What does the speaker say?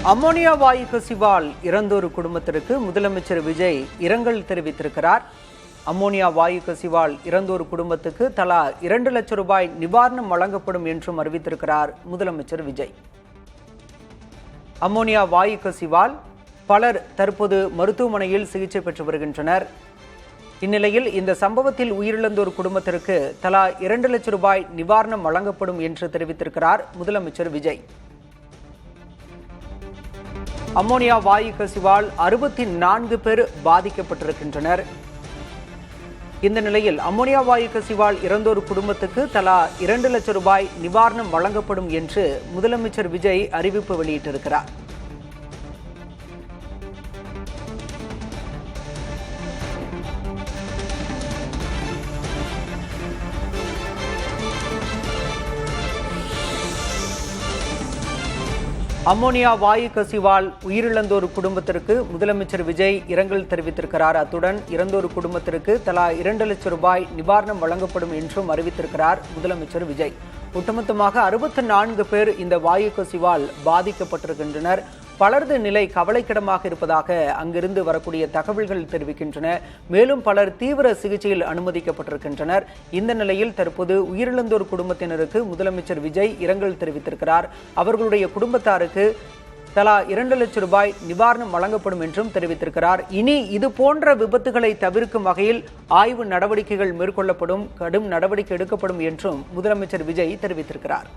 Ammonia வாயு கசிவால் இறந்தோர் குடும்பத்திற்கு முதலமைச்சர் விஜய் இரங்கல் தெரிவித்திருக்கிறார். அம்மோனியா வாயு கசிவால் இறந்தோர் குடும்பத்துக்கு தலா 2 லட்சம் ரூபாய் நிவாரணம் வழங்கப்படும் என்றும் அறிவித்திருக்கிறார் முதலமைச்சர் விஜய். அம்மோனியா வாயு கசிவால் பலர் தற்போது மருத்துவமனையில் சிகிச்சை பெற்று வருகின்றனர். இந்நிலையில் இந்த சம்பவத்தில் உயிரிழந்தோர் குடும்பத்திற்கு தலா 2 லட்சம் ரூபாய் நிவாரணம் வழங்கப்படும் என்று தெரிவித்திருக்கிறார் முதலமைச்சர் விஜய். அம்மோனியா வாயு கசிவால் 64 பேர் பாதிக்கப்பட்டிருக்கின்றனர். இந்த நிலையில் அம்மோனியா வாயு கசிவால் இறந்தோர் குடும்பத்துக்கு தலா 2 லட்சம் ரூபாய் நிவாரணம் வழங்கப்படும் என்று முதலமைச்சர் விஜய் அறிவிப்பு வெளியிட்டிருக்கிறார். அம்மோனியா வாயு கசிவால் உயிரிழந்தோர் குடும்பத்திற்கு முதலமைச்சர் விஜய் இரங்கல் தெரிவித்திருக்கிறார். அத்துடன் இறந்தோர் குடும்பத்திற்கு தலா 2 லட்சம் ரூபாய் நிவாரணம் வழங்கப்படும் என்றும் அறிவித்திருக்கிறார் முதலமைச்சர் விஜய். ஒட்டுமொத்தமாக 64 பேர் இந்த வாயு கசிவால் பாதிக்கப்பட்டிருக்கின்றனர். பலரது நிலை கவலைக்கிடமாக இருப்பதாக அங்கிருந்து வரக்கூடிய தகவல்கள் தெரிவிக்கின்றன. மேலும் பலர் தீவிர சிகிச்சையில் அனுமதிக்கப்பட்டிருக்கின்றனர். இந்த நிலையில் தற்போது உயிரிழந்தோர் குடும்பத்தினருக்கு முதலமைச்சர் விஜய் இரங்கல் தெரிவித்திருக்கிறார். அவர்களுடைய குடும்பத்தாருக்கு தலா 2 லட்சம் ரூபாய் நிவாரணம் வழங்கப்படும் என்றும் தெரிவித்திருக்கிறார். இனி இது போன்ற விபத்துகளை தவிர்க்கும் வகையில் ஆய்வு நடவடிக்கைகள் மேற்கொள்ளப்படும், கடும் நடவடிக்கை எடுக்கப்படும் என்றும் முதலமைச்சர் விஜய் தெரிவித்திருக்கிறார்.